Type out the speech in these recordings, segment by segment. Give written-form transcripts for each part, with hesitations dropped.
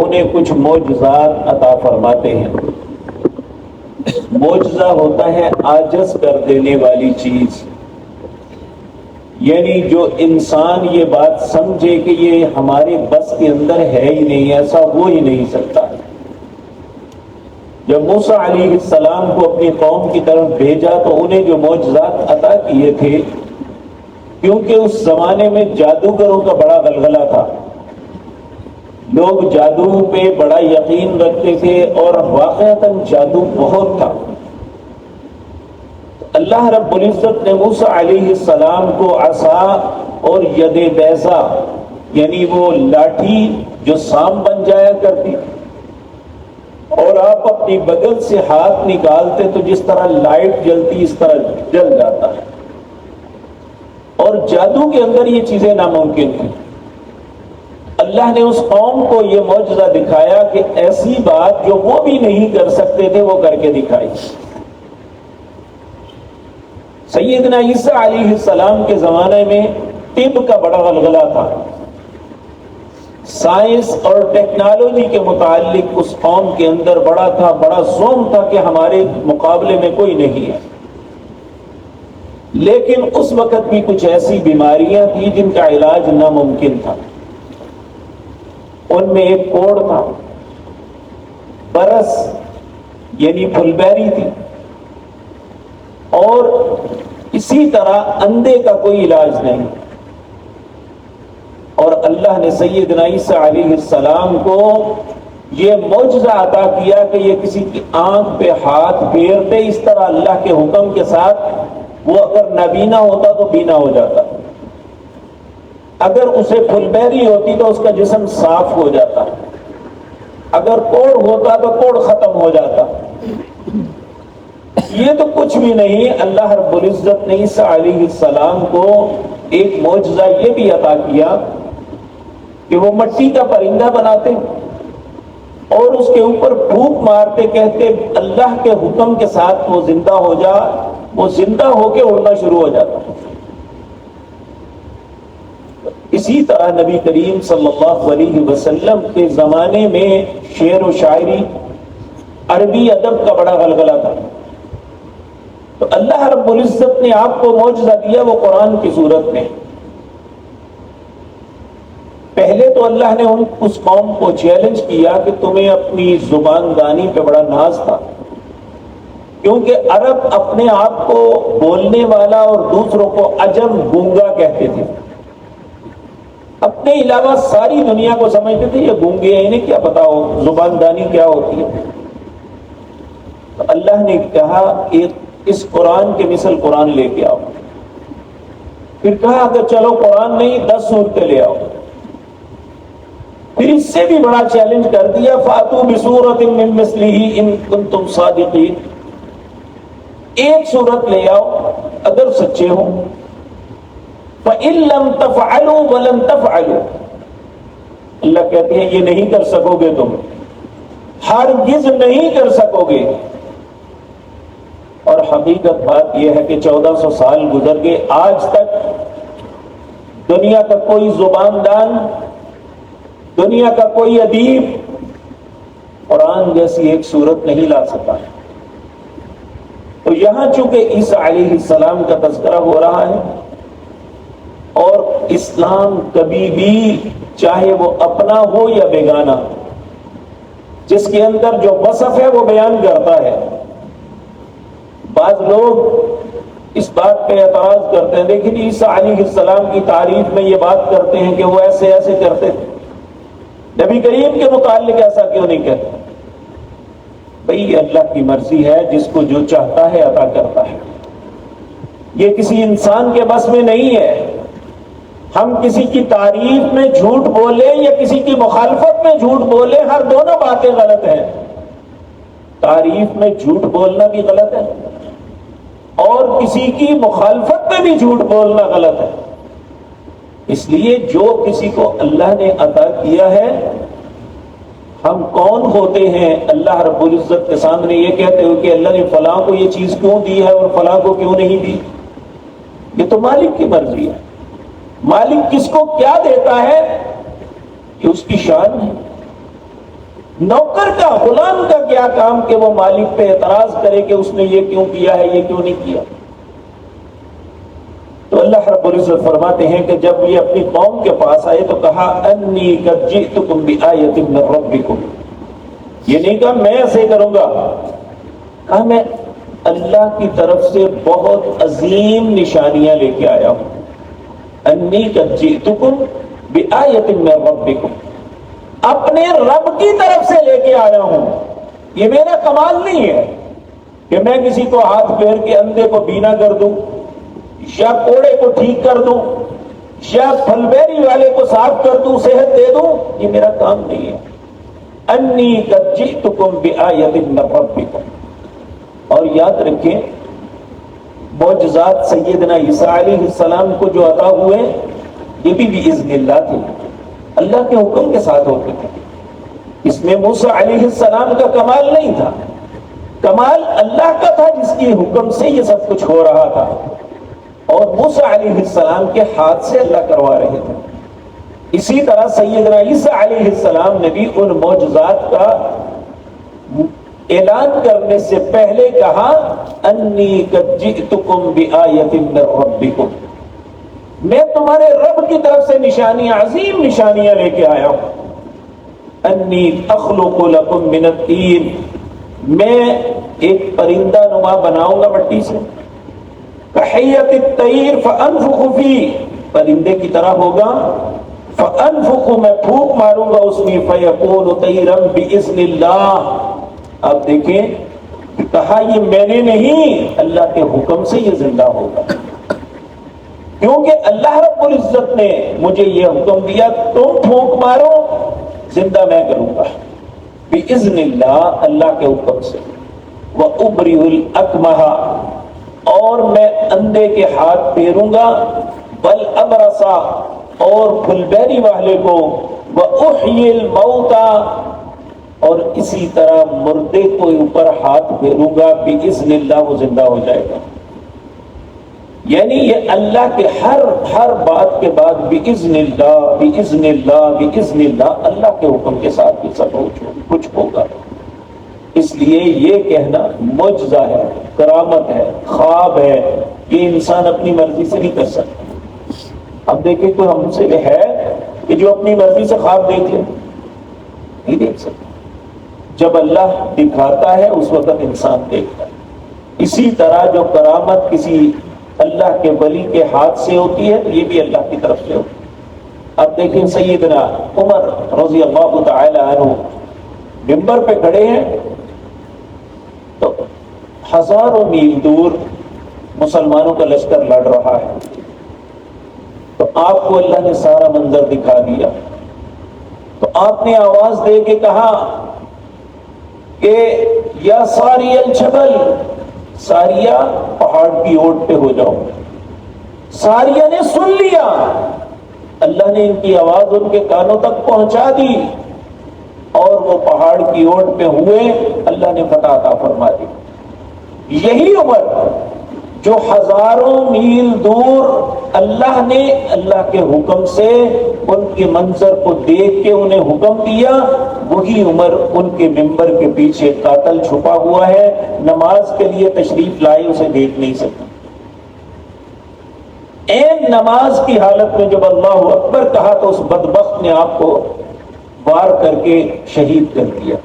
انہیں کچھ معجزات عطا فرماتے ہیں۔ معجزہ ہوتا ہے عاجز کر دینے والی چیز، یعنی جو انسان یہ بات سمجھے کہ یہ ہمارے بس کے اندر ہے ہی نہیں، ایسا ہو ہی نہیں سکتا۔ جب موسیٰ علیہ السلام کو اپنی قوم کی طرف بھیجا تو انہیں جو معجزات عطا کیے تھے، کیونکہ اس زمانے میں جادوگروں کا بڑا غلغلہ تھا، لوگ جادو پہ بڑا یقین رکھتے تھے اور واقعتاً جادو بہت تھا۔ اللہ رب العزت نے موسیٰ علیہ السلام کو عصا اور ید بیضا، یعنی وہ لاٹھی جو سام بن جایا کرتی اور آپ اپنی بغل سے ہاتھ نکالتے تو جس طرح لائٹ جلتی اس طرح جل جاتا ہے، اور جادو کے اندر یہ چیزیں ناممکن ہیں۔ اللہ نے اس قوم کو یہ معجزہ دکھایا کہ ایسی بات جو وہ بھی نہیں کر سکتے تھے وہ کر کے دکھائی۔ سیدنا عیسیٰ علیہ السلام کے زمانے میں طب کا بڑا غلغلہ تھا، سائنس اور ٹیکنالوجی کے متعلق اس قوم کے اندر بڑا زوم تھا کہ ہمارے مقابلے میں کوئی نہیں ہے، لیکن اس وقت بھی کچھ ایسی بیماریاں تھیں جن کا علاج ناممکن تھا۔ ان میں ایک کوڑ تھا، برس یعنی پھلبیری تھی، اور اسی طرح اندھے کا کوئی علاج نہیں۔ اور اللہ نے سیدنا عیسیٰ علیہ السلام کو یہ معجزہ عطا کیا کہ یہ کسی کی آنکھ پہ ہاتھ پھیرتے اس طرح اللہ کے حکم کے ساتھ وہ اگر نابینا ہوتا تو بینا ہو جاتا، اگر اسے پھلبیری ہوتی تو اس کا جسم صاف ہو جاتا، اگر کوڑ ہوتا تو کوڑ ختم ہو جاتا۔ یہ تو کچھ بھی نہیں، اللہ رب العزت نے عیسیٰ علیہ السلام کو ایک معجزہ یہ بھی عطا کیا کہ وہ مٹی کا پرندہ بناتے اور اس کے اوپر پھونک مارتے، کہتے اللہ کے حکم کے ساتھ وہ زندہ ہو جا، وہ زندہ ہو کے اڑنا شروع ہو جاتا۔ اسی طرح نبی کریم صلی اللہ علیہ وسلم کے زمانے میں شعر و شاعری، عربی ادب کا بڑا غلغلہ تھا، تو اللہ رب العزت نے آپ کو معجزہ دیا وہ قرآن کی صورت میں۔ پہلے تو اللہ نے اس قوم کو چیلنج کیا کہ تمہیں اپنی زبان دانی پہ بڑا ناز تھا، کیونکہ عرب اپنے آپ کو بولنے والا اور دوسروں کو عجم گونگا کہتے تھے، اپنے علاوہ ساری دنیا کو سمجھتے تھے یہ گونگے ہیں، انہیں کیا پتا ہو زبان دانی کیا ہوتی ہے۔ تو اللہ نے کہا کہ اس قرآن کے مثل قرآن لے کے آؤ، پھر کہا اگر چلو قرآن نہیں 10 صورتیں لے آؤ، پھر اس سے بھی بڑا چیلنج کر دیا فاتو بسورۃ من مثلہ ان کنتم صادقین، ایک سورت لے آؤ اگر سچے ہو۔ فَإِن لَّمْ تَفْعَلُوا وَلَن تَفْعَلُوا، اللہ کہتے ہیں یہ نہیں کر سکو گے، تم ہرگز نہیں کر سکو گے۔ اور حقیقت بات یہ ہے کہ 1400 سال گزر گئے، آج تک دنیا کا کوئی زبان دان، دنیا کا کوئی ادیب قرآن جیسی ایک صورت نہیں لا سکا۔ تو یہاں چونکہ عیسیٰ علیہ السلام کا تذکرہ ہو رہا ہے، اور اسلام کبھی بھی چاہے وہ اپنا ہو یا بیگانہ، جس کے اندر جو وصف ہے وہ بیان کرتا ہے۔ بعض لوگ اس بات پہ اعتراض کرتے ہیں، لیکن عیسیٰ علیہ السلام کی تعریف میں یہ بات کرتے ہیں کہ وہ ایسے ایسے کرتے تھے، نبی کریم کے متعلق ایسا کیوں نہیں کہتے؟ بھئی یہ اللہ کی مرضی ہے، جس کو جو چاہتا ہے عطا کرتا ہے، یہ کسی انسان کے بس میں نہیں ہے۔ ہم کسی کی تعریف میں جھوٹ بولیں یا کسی کی مخالفت میں جھوٹ بولیں، ہر دونوں باتیں غلط ہیں۔ تعریف میں جھوٹ بولنا بھی غلط ہے اور کسی کی مخالفت میں بھی جھوٹ بولنا غلط ہے۔ اس لیے جو کسی کو اللہ نے عطا کیا ہے، ہم کون ہوتے ہیں اللہ رب العزت کے سامنے یہ کہتے ہوئے کہ اللہ نے فلاں کو یہ چیز کیوں دی ہے اور فلاں کو کیوں نہیں دی؟ یہ تو مالک کی مرضی ہے۔ مالک کس کو کیا دیتا ہے یہ اس کی شان ہے۔ نوکر کا غلام کا کیا کام کہ وہ مالک پہ اعتراض کرے کہ اس نے یہ کیوں کیا ہے، یہ کیوں نہیں کیا؟ تو اللہ رب العزت فرماتے ہیں کہ جب یہ اپنی قوم کے پاس آئے تو کہا انی قد جئتکم بآیۃ من ربکم، یہ نہیں کہا میں ایسے کروں گا، کہا میں اللہ کی طرف سے بہت عظیم نشانیاں لے کے آیا ہوں. انی قد جئتکم بآیۃ من ربکم، اپنے رب کی طرف سے لے کے آیا ہوں. یہ میرا کمال نہیں ہے کہ میں کسی کو ہاتھ پھیر کے اندھے کو بینا کر دوں، یا کوڑے کو ٹھیک کر دوں، یا پھلبیری والے کو صاف کر دوں، صحت دے دوں. یہ میرا کام نہیں ہے. انی قد جئتکم بآیۃ من ربکم. اور یاد رکھیں معجزات سیدنا عیسیٰ علیہ السلام کو جو عطا ہوئے یہ بھی باذن اللہ تھے، اللہ کے حکم کے ساتھ ہوتے تھے. اس میں موسیٰ علیہ السلام کا کمال نہیں تھا، کمال اللہ کا تھا جس کے حکم سے یہ سب کچھ ہو رہا تھا، اور موسیٰ علیہ السلام کے ہاتھ سے اللہ کروا رہے تھے. اسی طرح سیدنا عیسیٰ علیہ السلام نے بھی ان معجزات کا اعلان کرنے سے پہلے کہا انی قد جئتکم بآیۃ من ربکم، میں تمہارے رب کی طرف سے نشانیاں، عظیم نشانیاں لے کے آیا ہوں. انی اخلق لکم من الطین، میں ایک پرندہ نما بناؤں گا مٹی سے، کحیۃ الطیر فانفخ فیہ، پرندے کی طرح ہوگا، فانفخ، میں پھونک ماروں گا اس میں، فیکون طیرا باذن اللہ. اب دیکھیں کہا یہ میں نے نہیں، اللہ کے حکم سے یہ زندہ ہوگا، کیونکہ اللہ رب العزت نے مجھے یہ حکم دیا تم پھونک مارو، زندہ میں کروں گا باذن اللہ، اللہ کے حکم سے. وَأُبْرِئُ الْأَكْمَحَ، اور میں اندھے کے ہاتھ پھیروں گا، وَالْأَبْرَصَ، اور پھلبیری والے کو، وَأُحْيِي الْمَوْتَى، اور اسی طرح مردے کو اوپر ہاتھ پھیروں گا، باذن اللہ وہ زندہ ہو جائے گا. یعنی یہ اللہ کے ہر بات کے بعد باذن اللہ باذن اللہ باذن اللہ، اللہ کے حکم کے ساتھ بھی سب کچھ ہوگا. اس لیے یہ کہنا معجزہ ہے، کرامت ہے، خواب ہے، یہ انسان اپنی مرضی سے نہیں کر سکتا. اب دیکھیں کوئی ہم سے ہے کہ جو اپنی مرضی سے خواب دیکھ لے؟ نہیں دیکھ سکتا. جب اللہ دکھاتا ہے اس وقت انسان دیکھتا ہے. اسی طرح جو کرامت کسی اللہ کے ولی کے ہاتھ سے ہوتی ہے تو یہ بھی اللہ کی طرف سے ہوتی ہے. اب دیکھیں سیدنا عمر رضی اللہ تعالی عنہ منبر پہ کھڑے ہیں تو ہزاروں میل دور مسلمانوں کا لشکر لڑ رہا ہے، تو آپ کو اللہ نے سارا منظر دکھا دیا. تو آپ نے آواز دے کے کہا کہ یا ساری الجبل، ساریہ پہاڑ کی اوٹ پہ ہو جاؤ. ساریہ نے سن لیا، اللہ نے ان کی آواز ان کے کانوں تک پہنچا دی اور وہ پہاڑ کی اوٹ پہ ہوئے، اللہ نے فتح عطا فرما دی. یہی عمر جو ہزاروں میل دور اللہ نے اللہ کے حکم سے ان کے منظر کو دیکھ کے انہیں حکم دیا، وہی عمر ان کے منبر کے پیچھے قاتل چھپا ہوا ہے، نماز کے لیے تشریف لائے، اسے دیکھ نہیں سکتا. این نماز کی حالت میں جب اللہ اکبر کہا تو اس بدبخت نے آپ کو وار کر کے شہید کر دیا.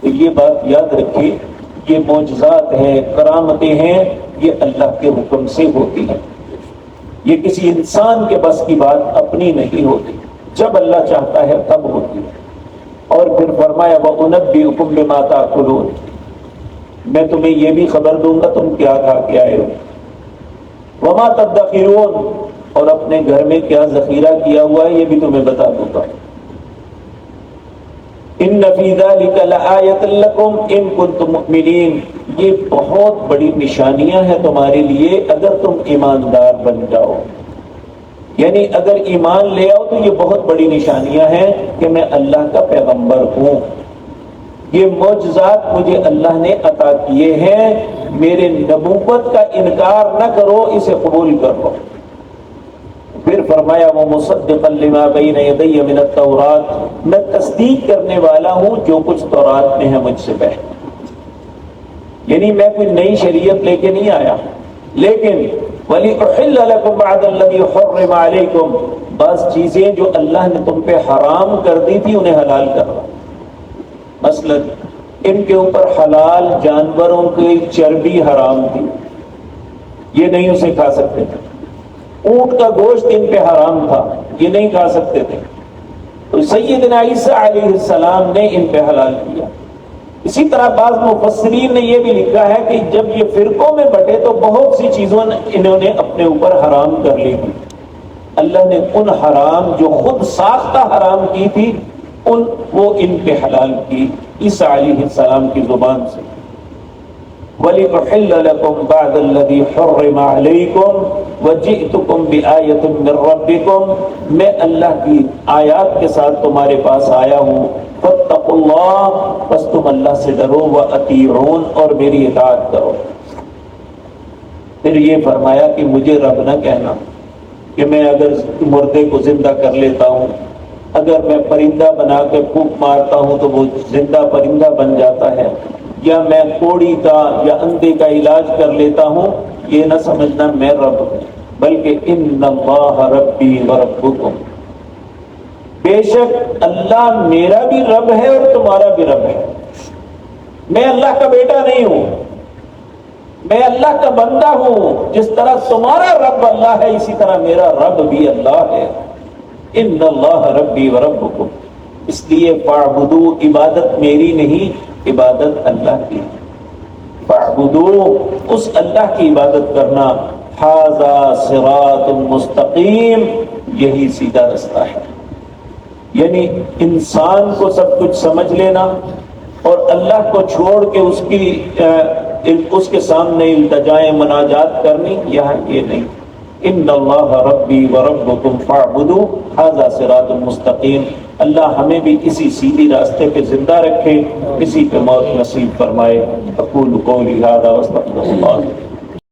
تو یہ بات یاد رکھیے، یہ معجزات ہیں، کرامتیں ہیں، یہ اللہ کے حکم سے ہوتی ہیں. یہ کسی انسان کے بس کی بات اپنی نہیں ہوتی، جب اللہ چاہتا ہے تب ہوتی ہے. اور پھر فرمایا وَأُنَبِّئُكُم بِمَا تَأْكُلُونَ، میں تمہیں یہ بھی خبر دوں گا تم کیا کھا کے آئے ہو. وَمَا تَدَّخِرُونَ، اور اپنے گھر میں کیا ذخیرہ کیا ہوا ہے یہ بھی تمہیں بتا دوں گا. إِنَّ فِي ذَلِكَ لَآيَةً لَكُمْ إِن كُنتُم مُؤْمِنِينَ، یہ بہت بڑی نشانیاں ہیں تمہارے لیے اگر تم ایماندار بن جاؤ. یعنی اگر ایمان لے آؤ تو یہ بہت بڑی نشانیاں ہیں کہ میں اللہ کا پیغمبر ہوں. یہ معجزات مجھے اللہ نے عطا کیے ہیں، میرے نبوت کا انکار نہ کرو، اسے قبول کرو. پھر فرمایا وَمُصَدِّقًا لِمَا بَيْنَ يَدَيَّ مِنَ التَّوْرَاتِ، میں تصدیق تصدیق کرنے والا ہوں جو کچھ تورات میں ہے مجھ سے پہلے. یعنی میں کوئی نئی شریعت لے کے نہیں آیا، لیکن وَلِأُحِلَّ لَكُمْ بَعْدَ الَّذِي حُرِّمَ عَلَيْكُمْ، بعض چیزیں جو اللہ نے تم پہ حرام کر دی تھی انہیں حلال کر رہا. مثلا ان کے اوپر حلال جانوروں کی چربی حرام تھی، یہ نہیں اسے کھا سکتے تھے. اونٹ کا گوشت ان پہ حرام تھا، یہ نہیں کھا سکتے تھے. تو سیدنا عیسیٰ علیہ السلام نے ان پہ حلال کیا. اسی طرح بعض مفسرین نے یہ بھی لکھا ہے کہ جب یہ فرقوں میں بٹے تو بہت سی چیزوں انہوں نے اپنے اوپر حرام کر لی تھی. اللہ نے ان حرام جو خود ساختہ حرام کی تھی وہ ان پہ حلال کی عیسیٰ علیہ السلام کی زبان سے. وَلِأُحِلَّ لَكُمْ بَعْدَ الَّذِي حُرِّمَ عَلَيْكُمْ وَجِئْتُكُمْ بِآيَةٍ مِّن رَّبِّكُمْ، میں اللہ کی آیات کے ساتھ تمہارے پاس آیا ہوں. فَاتَّقُوا اللَّهَ، بس تم اللہ سے ڈرو، وَأَطِیعُونِ، اور میری اطاعت کرو. پھر یہ فرمایا کہ مجھے رب نہ کہنا کہ میں اگر مردے کو زندہ کر لیتا ہوں، اگر میں پرندہ بنا کے پھونک مارتا ہوں تو وہ زندہ پرندہ بن جاتا ہے، یا میں کوڑی کا یا اندھے کا علاج کر لیتا ہوں، یہ نہ سمجھنا میں رب ہوں، بلکہ ان اللہ ربی وربکم، بے شک اللہ میرا بھی رب ہے اور تمہارا بھی رب ہے. میں اللہ کا بیٹا نہیں ہوں، میں اللہ کا بندہ ہوں. جس طرح تمہارا رب اللہ ہے اسی طرح میرا رب بھی اللہ ہے. ان اللہ ربی وربکم، اس لیے فاعبدو، عبادت میری نہیں، عبادت اللہ کی. فاعبدو، اس اللہ کی عبادت کرنا. ھذا صراط مستقیم، یہی سیدھا رستہ ہے. یعنی انسان کو سب کچھ سمجھ لینا اور اللہ کو چھوڑ کے اس کے سامنے التجائیں مناجات کرنی، یہاں یہ نہیں. ان اللہ ربی وربکم فاعبدوا ھذا صراط مستقیم. اللہ ہمیں بھی اسی سیدھی راستے پہ زندہ رکھے، اسی پہ موت نصیب فرمائے. اقول قولی ھذا واستغفر اللہ.